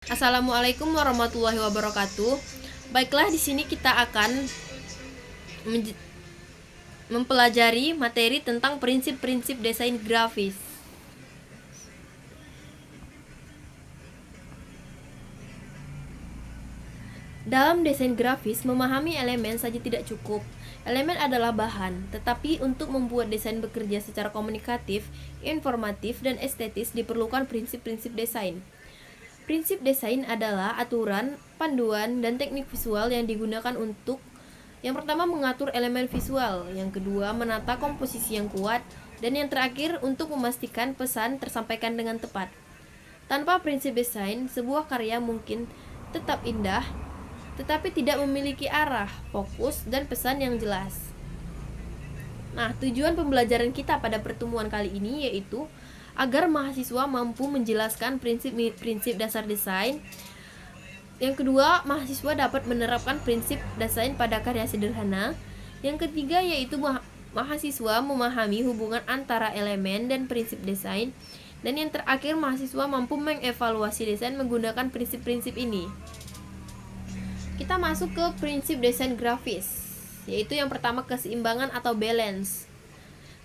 Assalamualaikum warahmatullahi wabarakatuh. Baiklah, di sini kita akan mempelajari materi tentang prinsip-prinsip desain grafis. Dalam desain grafis, memahami elemen saja tidak cukup. Elemen adalah bahan, tetapi untuk membuat desain bekerja secara komunikatif, informatif, dan estetis diperlukan prinsip-prinsip desain. Prinsip desain adalah aturan, panduan, dan teknik visual yang digunakan untuk yang pertama mengatur elemen visual, yang kedua menata komposisi yang kuat, dan yang terakhir untuk memastikan pesan tersampaikan dengan tepat. Tanpa prinsip desain, sebuah karya mungkin tetap indah, tetapi tidak memiliki arah, fokus, dan pesan yang jelas. Nah, tujuan pembelajaran kita pada pertemuan kali ini yaitu agar mahasiswa mampu menjelaskan prinsip-prinsip dasar desain. Yang kedua, mahasiswa dapat menerapkan prinsip desain pada karya sederhana. Yang ketiga yaitu mahasiswa memahami hubungan antara elemen dan prinsip desain. Dan yang terakhir, mahasiswa mampu mengevaluasi desain menggunakan prinsip-prinsip ini. Kita masuk ke prinsip desain grafis, yaitu yang pertama keseimbangan atau balance.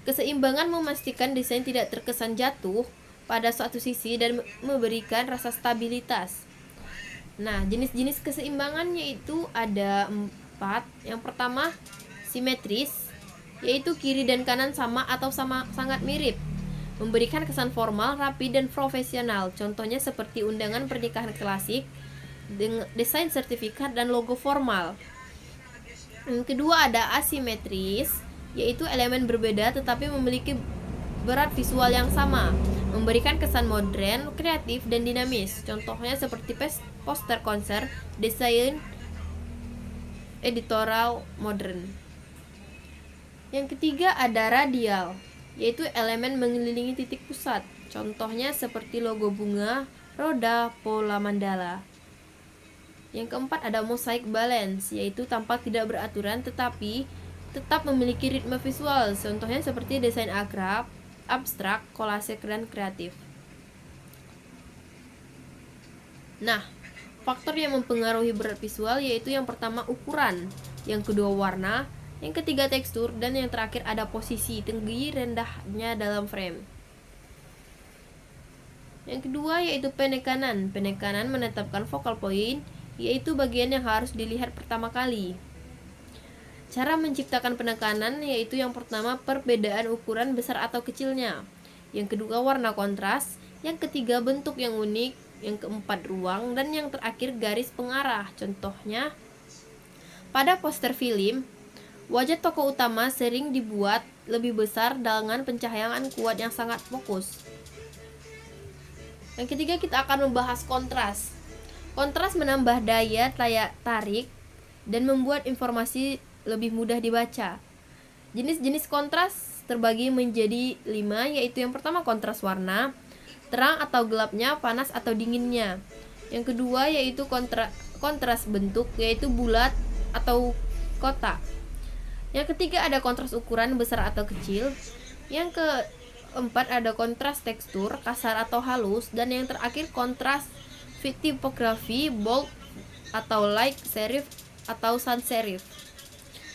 Keseimbangan memastikan desain tidak terkesan jatuh pada suatu sisi dan memberikan rasa stabilitas. Nah, jenis-jenis keseimbangan yaitu ada 4. Yang pertama, simetris, yaitu kiri dan kanan sama atau sangat mirip, memberikan kesan formal, rapi, dan profesional. Contohnya seperti undangan pernikahan klasik, desain sertifikat, dan logo formal. Yang kedua ada asimetris, yaitu elemen berbeda tetapi memiliki berat visual yang sama, memberikan kesan modern, kreatif, dan dinamis. Contohnya seperti poster konser, desain editorial modern. Yang ketiga ada radial, yaitu elemen mengelilingi titik pusat. Contohnya seperti logo bunga, roda, pola mandala. Yang keempat ada mosaic balance, yaitu tampak tidak beraturan tetapi tetap memiliki ritme visual. Contohnya seperti desain abstrak, kolase, dan kreatif. Nah, faktor yang mempengaruhi berat visual yaitu yang pertama ukuran, yang kedua warna, yang ketiga tekstur, dan yang terakhir ada posisi tinggi rendahnya dalam frame. Yang kedua yaitu penekanan. Penekanan menetapkan focal point, yaitu bagian yang harus dilihat pertama kali. Cara menciptakan penekanan yaitu yang pertama perbedaan ukuran besar atau kecilnya, yang kedua warna kontras, yang ketiga bentuk yang unik, yang keempat ruang, dan yang terakhir garis pengarah. Contohnya pada poster film, wajah tokoh utama sering dibuat lebih besar dengan pencahayaan kuat yang sangat fokus. Yang ketiga kita akan membahas kontras. Kontras menambah daya tarik dan membuat informasi lebih mudah dibaca. Jenis-jenis kontras terbagi menjadi 5, yaitu yang pertama kontras warna, terang atau gelapnya, panas atau dinginnya. Yang kedua yaitu kontras bentuk, yaitu bulat atau kotak. Yang ketiga ada kontras ukuran besar atau kecil. Yang keempat ada kontras tekstur, kasar atau halus. Dan yang terakhir kontras tipografi, bold atau light serif atau sans serif.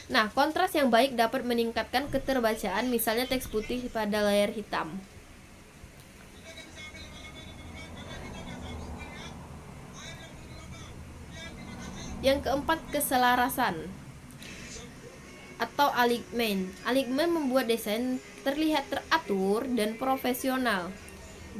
Nah, kontras yang baik dapat meningkatkan keterbacaan, misalnya teks putih pada layar hitam. Yang keempat, keselarasan atau alignment. Alignment membuat desain terlihat teratur dan profesional.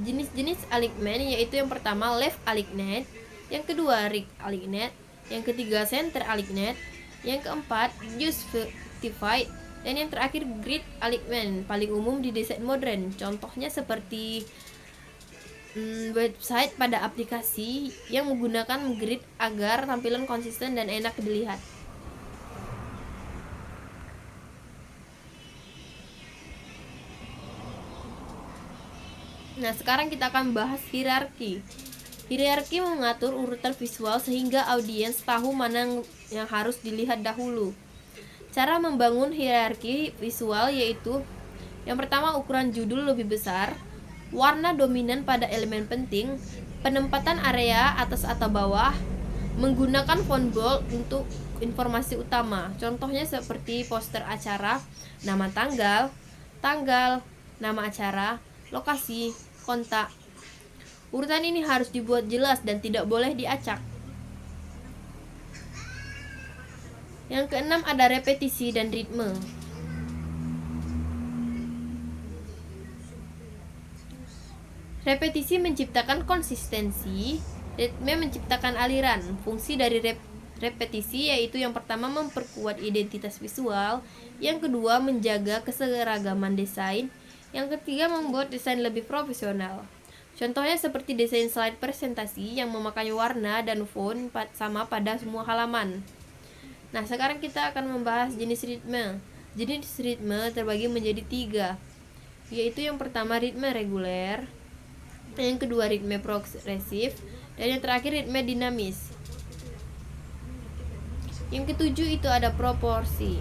Jenis-jenis alignment yaitu yang pertama left alignment, yang kedua right alignment, yang ketiga center alignment, yang keempat justified, dan yang terakhir grid alignment, paling umum di desain modern. Contohnya seperti website pada aplikasi yang menggunakan grid agar tampilan konsisten dan enak dilihat. Nah, sekarang kita akan bahas hierarki. Hierarki mengatur urutan visual sehingga audiens tahu mana yang harus dilihat dahulu. Cara membangun hierarki visual yaitu yang pertama ukuran judul lebih besar, warna dominan pada elemen penting, Penempatan area atas atau bawah, menggunakan font bold untuk informasi utama. Contohnya seperti poster acara, nama tanggal, nama acara, lokasi, kontak. Urutan ini harus dibuat jelas dan tidak boleh diacak. Yang keenam ada repetisi dan ritme. Repetisi menciptakan konsistensi, ritme menciptakan aliran. Fungsi dari repetisi yaitu yang pertama memperkuat identitas visual, yang kedua menjaga keseragaman desain, yang ketiga membuat desain lebih profesional. Contohnya seperti desain slide presentasi yang memakai warna dan font sama pada semua halaman. Nah, sekarang kita akan membahas jenis ritme. Jenis ritme terbagi menjadi 3, yaitu yang pertama ritme reguler, yang kedua ritme progresif, dan yang terakhir ritme dinamis. Yang ketujuh itu ada proporsi.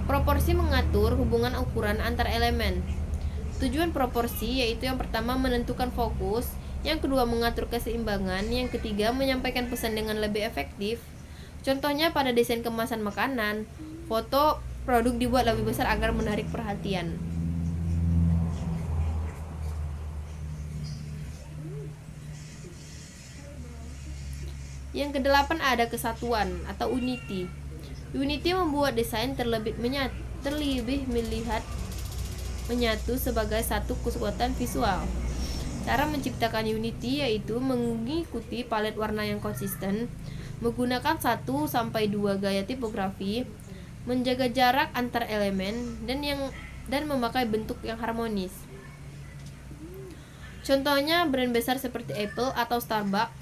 Proporsi mengatur hubungan ukuran antar elemen. Tujuan proporsi yaitu yang pertama menentukan fokus, yang kedua mengatur keseimbangan, yang ketiga menyampaikan pesan dengan lebih efektif. Contohnya pada desain kemasan makanan, foto produk dibuat lebih besar agar menarik perhatian. Yang kedelapan ada kesatuan atau unity. Unity membuat desain terlebih melihat menyatu sebagai satu kekuatan visual. Cara menciptakan unity yaitu mengikuti palet warna yang konsisten, menggunakan 1-2 gaya tipografi, menjaga jarak antar elemen, dan memakai bentuk yang harmonis. Contohnya brand besar seperti Apple atau Starbucks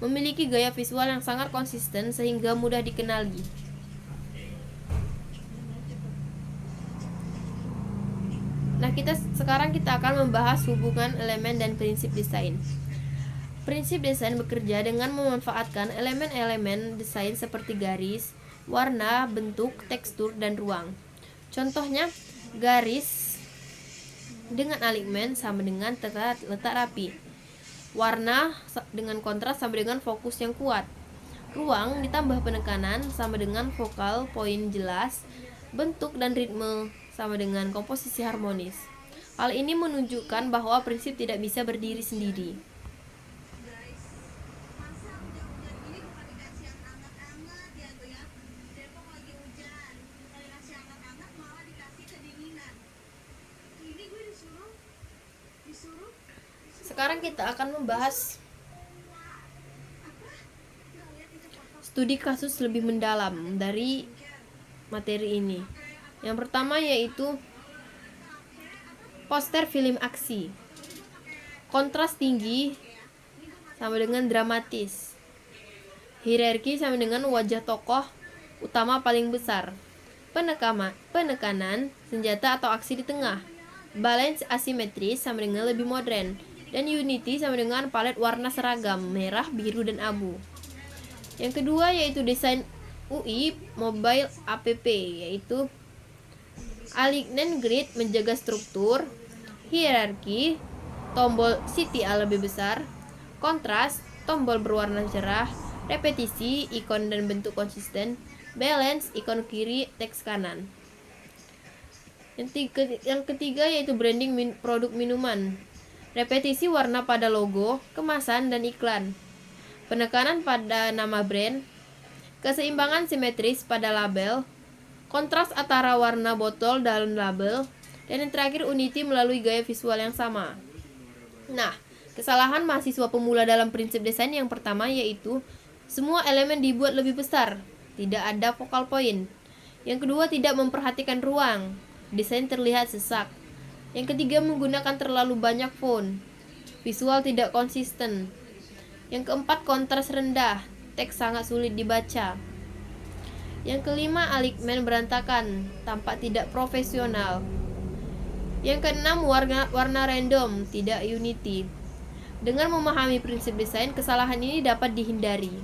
memiliki gaya visual yang sangat konsisten sehingga mudah dikenali. Nah, sekarang kita akan membahas hubungan elemen dan prinsip desain. Prinsip desain bekerja dengan memanfaatkan elemen-elemen desain seperti garis, warna, bentuk, tekstur, dan ruang. Contohnya, garis dengan aligmen sama dengan letak rapi. Warna dengan kontras sama dengan fokus yang kuat. Ruang ditambah penekanan sama dengan focal point jelas. Bentuk dan ritme sama dengan komposisi harmonis. Hal ini menunjukkan bahwa prinsip tidak bisa berdiri sendiri. Sekarang kita akan membahas studi kasus lebih mendalam dari materi ini. Yang pertama yaitu poster film aksi. Kontras tinggi sama dengan dramatis. Hierarki sama dengan wajah tokoh utama paling besar. Penekanan senjata atau aksi di tengah. Balance asimetris sama dengan lebih modern. Dan unity sama dengan palet warna seragam, merah, biru, dan abu. Yang kedua yaitu desain UI mobile app, yaitu align grid menjaga struktur, hierarki, tombol CTA lebih besar, kontras, tombol berwarna cerah, repetisi, ikon dan bentuk konsisten, balance, ikon kiri, teks kanan. Yang ketiga yaitu branding produk minuman. Repetisi warna pada logo, kemasan, dan iklan. Penekanan pada nama brand. Keseimbangan simetris pada label. Kontras antara warna botol dalam label. Dan yang terakhir unity melalui gaya visual yang sama. Nah, kesalahan mahasiswa pemula dalam prinsip desain yang pertama yaitu semua elemen dibuat lebih besar, tidak ada focal point. Yang kedua tidak memperhatikan ruang, desain terlihat sesak. Yang ketiga menggunakan terlalu banyak font, visual tidak konsisten. Yang keempat kontras rendah, teks sangat sulit dibaca. Yang kelima aligmen berantakan, tampak tidak profesional. Yang keenam warna random, tidak unity. Dengan memahami prinsip desain, kesalahan ini dapat dihindari.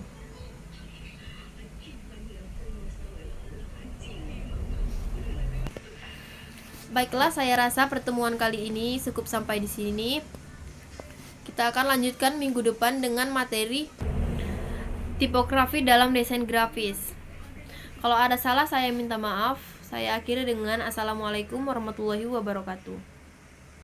Baiklah, saya rasa pertemuan kali ini cukup sampai di sini. Kita kita akan lanjutkan minggu depan dengan materi tipografi dalam desain grafis. Kalau ada salah saya minta maaf. Saya akhiri dengan Assalamualaikum warahmatullahi wabarakatuh.